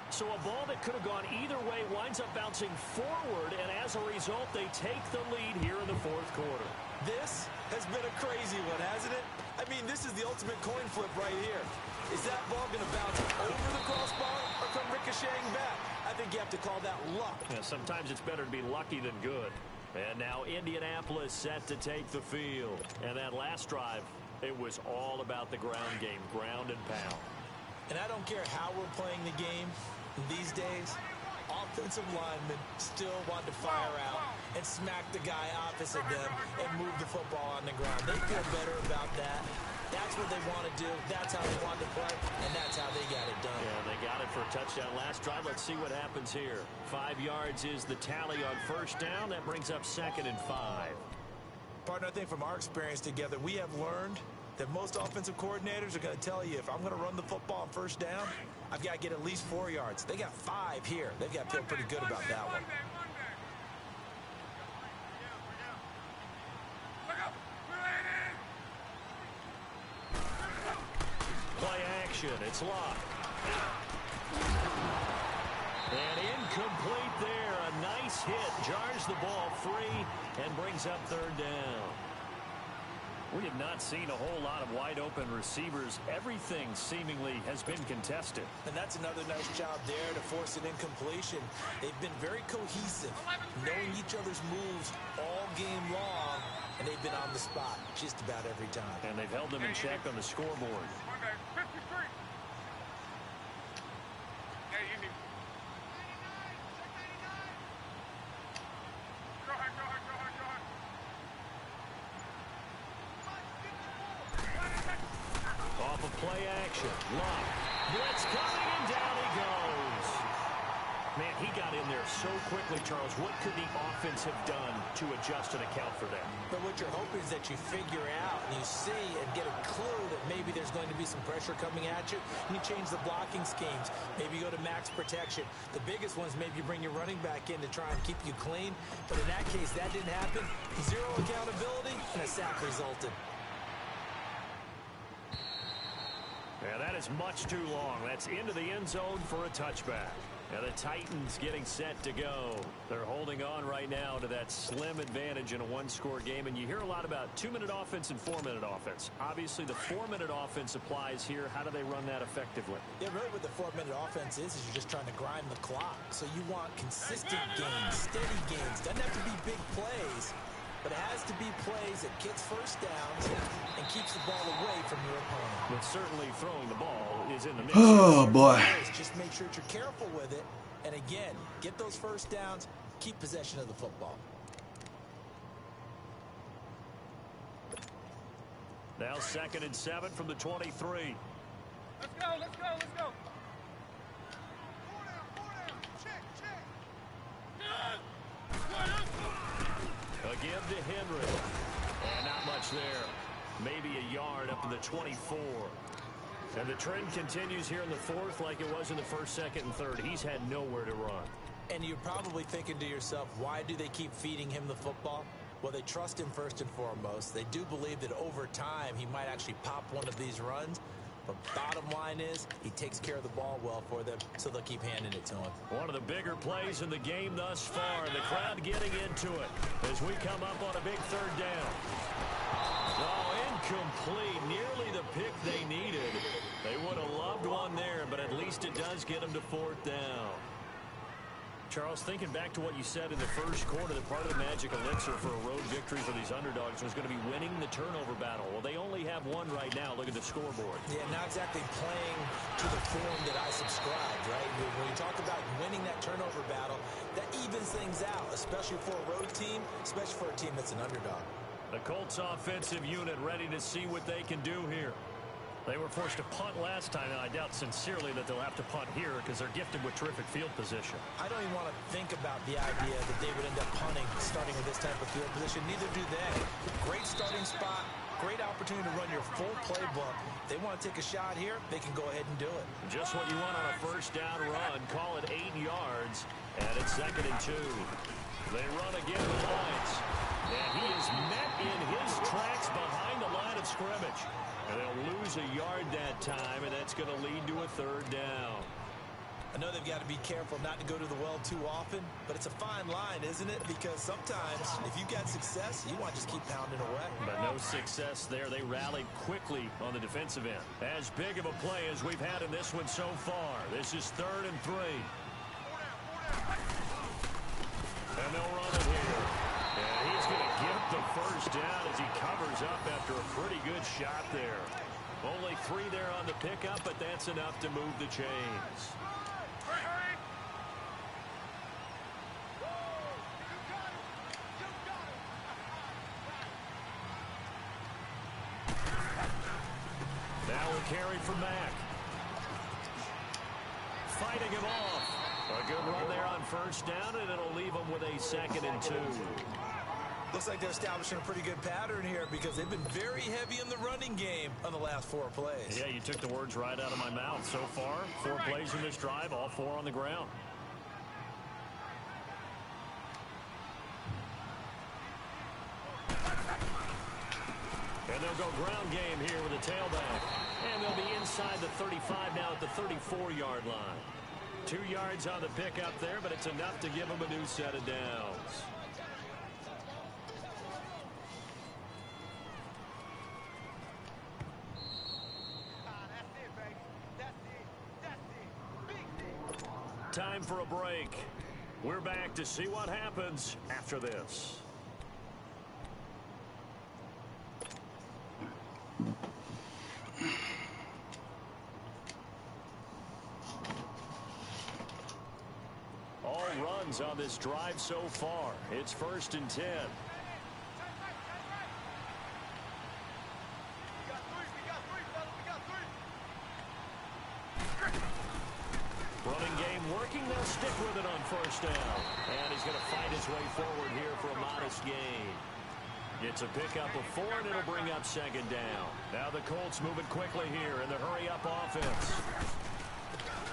So a ball that could have gone either way winds up bouncing forward, and as a result, they take the lead here in the 4th quarter. This has been a crazy one, hasn't it? I mean, this is the ultimate coin flip right here. Is that ball going to bounce over the crossbar or come ricocheting back? I think you have to call that luck. Yeah, sometimes it's better to be lucky than good. And now Indianapolis set to take the field. And that last drive, it was all about the ground game, ground and pound. And I don't care how we're playing the game these days, offensive linemen still want to fire out and smack the guy opposite them and move the football on the ground. They feel better about that. That's what they want to do. That's how they want to play, and that's how they got it done. Yeah, they got it for a touchdown last drive. Let's see what happens here. 5 yards is the tally on first down. That brings up 2nd and 5. Partner, I think from our experience together, we have learned that most offensive coordinators are going to tell you, if I'm going to run the football on first down, I've got to get at least 4 yards. They got 5 here. They've got to feel pretty good about that one. Play action. It's locked. And incomplete there. A nice hit. Jars the ball free and brings up 3rd down. We have not seen a whole lot of wide-open receivers. Everything seemingly has been contested. And that's another nice job there to force an incompletion. They've been very cohesive, knowing each other's moves all game long, and they've been on the spot just about every time. And they've held them in check on the scoreboard. 53. Hey, you need. Go ahead. Off of play action. Lock. Blitz coming, and down he goes. Man, he got in there so quickly, Charles. What could the offense have done to adjust and account for that? But what you're hoping is that you figure out and you see and get a clue that maybe there's going to be some pressure coming at you, and you change the blocking schemes. Maybe you go to max protection. The biggest ones, maybe you bring your running back in to try and keep you clean. But in that case, that didn't happen. 0 accountability, and a sack resulted. Yeah, that is much too long. That's into the end zone for a touchback. Now the Titans getting set to go. They're holding on right now to that slim advantage in a one-score game. And you hear a lot about 2-minute offense and 4-minute offense. Obviously, the 4-minute offense applies here. How do they run that effectively? Yeah, really what the 4-minute offense is you're just trying to grind the clock. So you want consistent gains, steady gains. Doesn't have to be big plays, but it has to be plays that gets first downs and keeps the ball away from your opponent. But certainly throwing the ball is in the mix. Oh, boy. Just make sure that you're careful with it. And again, get those first downs, keep possession of the football. Now 2nd and 7 from the 23. Let's go. Again to Henry. And not much there. Maybe a yard up to the 24. And the trend continues here in the 4th like it was in the 1st, 2nd, and 3rd. He's had nowhere to run. And you're probably thinking to yourself, why do they keep feeding him the football? Well, they trust him first and foremost. They do believe that over time he might actually pop one of these runs. But bottom line is, he takes care of the ball well for them, so they'll keep handing it to him. One of the bigger plays in the game thus far. The crowd getting into it as we come up on a big 3rd down. Oh, incomplete. Nearly the pick they needed. They would have loved one there, but at least least it does get them to 4th down. Charles, thinking back to what you said in the first quarter, that part of the magic elixir for a road victory for these underdogs was going to be winning the turnover battle. Well, they only have one right now. Look at the scoreboard. Yeah, not exactly playing to the form that I subscribed, right? When you talk about winning that turnover battle, that evens things out, especially for a road team, especially for a team that's an underdog. The Colts offensive unit ready to see what they can do here. They were forced to punt last time, and I doubt sincerely that they'll have to punt here because they're gifted with terrific field position. I don't even want to think about the idea that they would end up punting starting with this type of field position. Neither do they. Great starting spot, great opportunity to run your full playbook. If they want to take a shot here, they can go ahead and do it. Just what you want on a first down run. Call it 8 yards, and it's 2nd and 2. They run again with Hines, and he is met in his tracks behind the line of scrimmage. And they'll lose a yard that time, and that's going to lead to a 3rd down. I know they've got to be careful not to go to the well too often, but it's a fine line, isn't it? Because sometimes if you've got success, you want to just keep pounding away. But no success there. They rallied quickly on the defensive end. As big of a play as we've had in this one so far. This is 3rd and 3. And they'll run it here. And he's going to get the first down as he covers up after a pretty good shot there. Only 3 there on the pickup, but that's enough to move the chains. Now a carry for Mack. Fighting him off. A good run there on first down, and it'll leave them with a 2nd and 2. Looks like they're establishing a pretty good pattern here because they've been very heavy in the running game on the last 4 plays. Yeah, you took the words right out of my mouth. So far, 4 plays in this drive, all 4 on the ground. And they'll go ground game here with a tailback. And they'll be inside the 35 now at the 34-yard line. 2 yards on the pickup there, but it's enough to give them a new set of downs. Time for a break. We're back to see what happens after this. All runs on this drive so far. It's 1st and 10. Running game working. They'll stick with it on first down. And he's going to fight his way forward here for a modest gain. It's a pickup of 4, and it'll bring up 2nd down. Now the Colts moving quickly here in the hurry-up offense.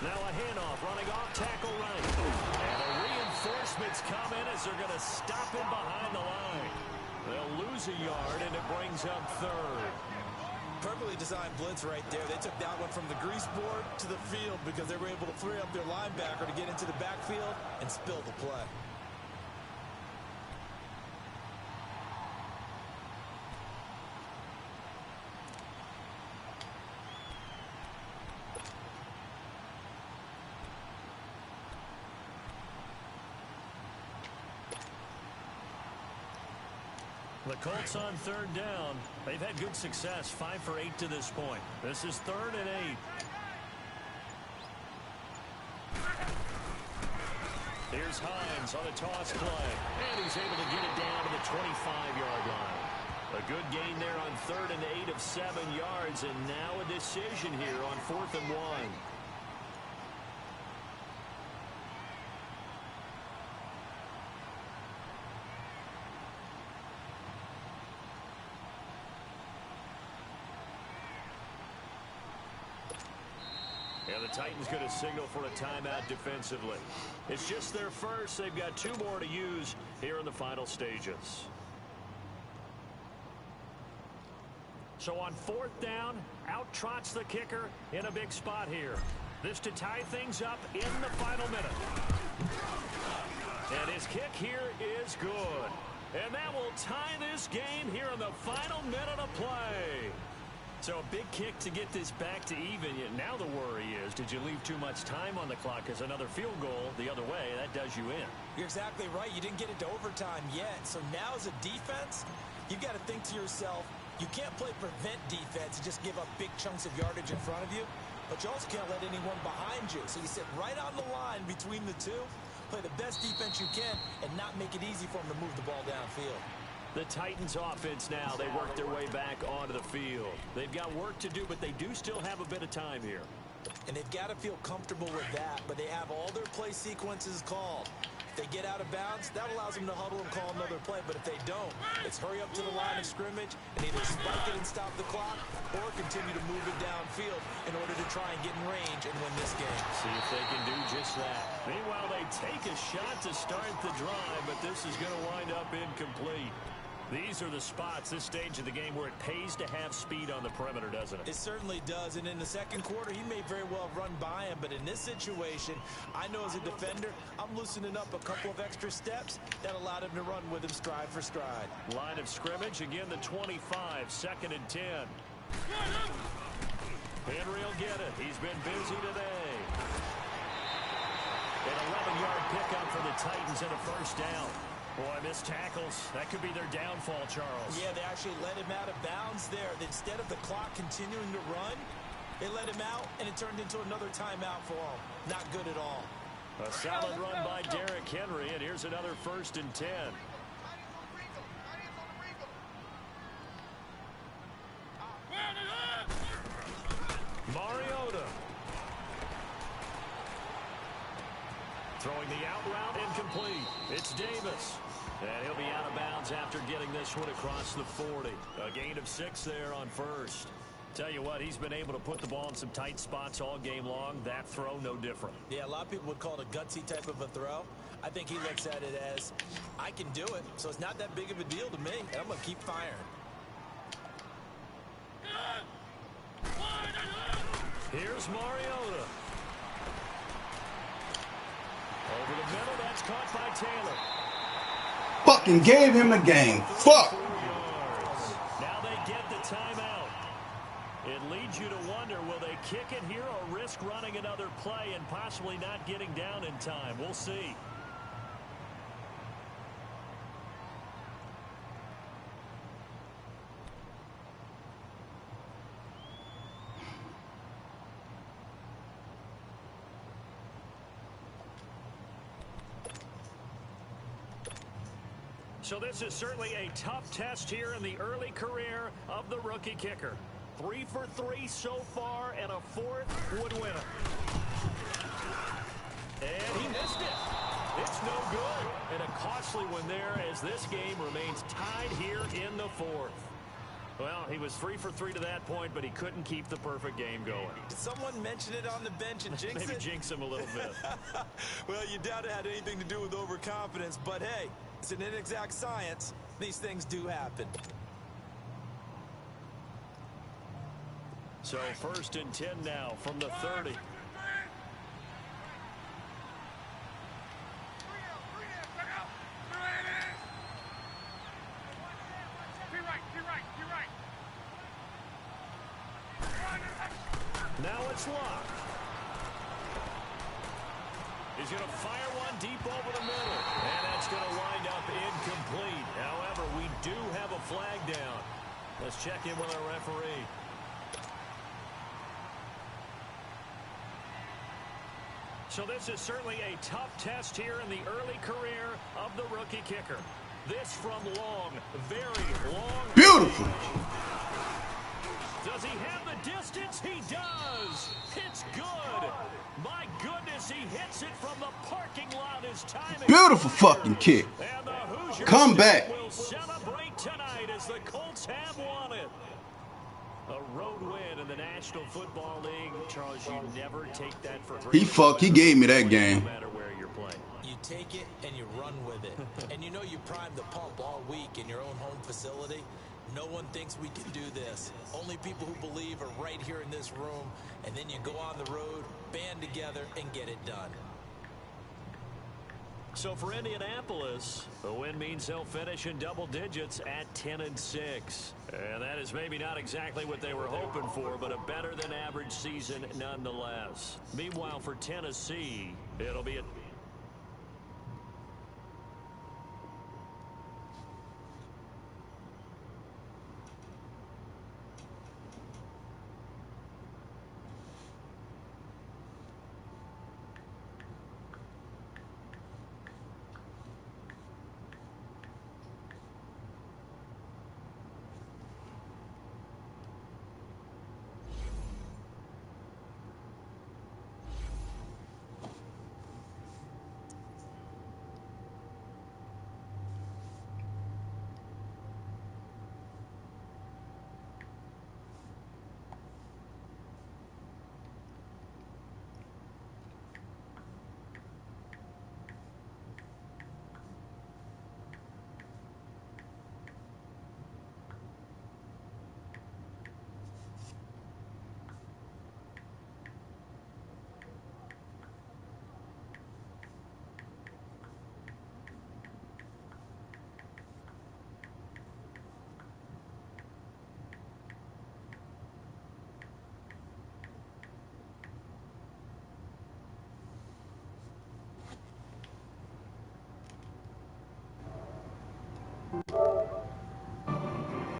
Now a handoff, running off tackle right. And the reinforcements come in as they're going to stop him behind the line. They'll lose a yard, and it brings up 3rd. Perfectly designed blitz right there. They took that one from the grease board to the field because they were able to free up their linebacker to get into the backfield and spill the play. The Colts on 3rd down. They've had good success, 5 for 8 to this point. This is 3rd and 8. Here's Hines on a toss play, and he's able to get it down to the 25-yard line. A good gain there on 3rd and 8 of 7 yards, and now a decision here on 4th and 1. And the Titans going to signal for a timeout defensively. It's just their first. They've got 2 more to use here in the final stages. So on 4th down, out trots the kicker in a big spot here. This to tie things up in the final minute. And his kick here is good. And that will tie this game here in the final minute of play. So a big kick to get this back to even. Yet now the worry is, did you leave too much time on the clock? Because another field goal the other way, that does you in. You're exactly right. You didn't get it to overtime yet. So now as a defense, you've got to think to yourself, you can't play prevent defense and just give up big chunks of yardage in front of you. But you also can't let anyone behind you. So you sit right on the line between the two, play the best defense you can, and not make it easy for them to move the ball downfield. The Titans offense now, they work their way back onto the field. They've got work to do, but they do still have a bit of time here. And they've got to feel comfortable with that, but they have all their play sequences called. If they get out of bounds, that allows them to huddle and call another play, but if they don't, it's hurry up to the line of scrimmage and either spike it and stop the clock or continue to move it downfield in order to try and get in range and win this game. See if they can do just that. Meanwhile, they take a shot to start the drive, but this is going to wind up incomplete. These are the spots, this stage of the game, where it pays to have speed on the perimeter, doesn't it? It certainly does, and in the second quarter, he may very well run by him, but in this situation, I know as a defender, I'm loosening up a couple of extra steps that allowed him to run with him stride for stride. Line of scrimmage, again the 25, 2nd and 10. Henry will get it. He's been busy today. An 11-yard pickup for the Titans and a first down. Boy, missed tackles. That could be their downfall, Charles. Yeah, they actually let him out of bounds there. Instead of the clock continuing to run, they let him out, and it turned into another timeout for him. Not good at all. A solid run by Derrick Henry, and here's another 1st and 10. Mariota. Throwing the out route incomplete. It's Davis. And he'll be out of bounds after getting this one across the 40. A gain of 6 there on first. Tell you what, he's been able to put the ball in some tight spots all game long. That throw, no different. Yeah, a lot of people would call it a gutsy type of a throw. I think he looks at it as, I can do it, so it's not that big of a deal to me, and I'm going to keep firing. Here's Mariota. Over the middle, that's caught by Taylor. Fucking gave him the game. Fuck. Now they get the timeout. It leads you to wonder, will they kick it here or risk running another play and possibly not getting down in time? We'll see. So this is certainly a tough test here in the early career of the rookie kicker. 3 for 3 so far, and a 4th would win it. And he missed it. It's no good. And a costly one there as this game remains tied here in the 4th. Well, he was 3 for 3 to that point, but he couldn't keep the perfect game going. Did someone mention it on the bench and jinx it? Maybe jinx him a little bit. Well, you doubt it had anything to do with overconfidence, but hey, it's an inexact science. These things do happen. So 1st and 10 now from the 30. Now it's locked. He's going to fire one deep over the middle. And that's going to wind up incomplete. However, we do have a flag down. Let's check in with our referee. So this is certainly a tough test here in the early career of the rookie kicker. This from long, very long. Beautiful. Does he have the distance? He does. It's good. My goodness, he hits it from the parking lot. His timing. Beautiful fucking kick. And the Hoosiers Come back. will celebrate tonight as the Colts have won it. A road win in the National Football League. Charles, you never take that for granted. He gave me that game. No matter where you're playing. You take it and you run with it. And you know you primed the pump all week in your own home facility. No one thinks we can do this. Only people who believe are right here in this room. And then you go on the road, band together, and get it done. So for Indianapolis, a win means they'll finish in double digits at 10-6. And that is maybe not exactly what they were hoping for, but a better than average season nonetheless. Meanwhile, for Tennessee, it'll be a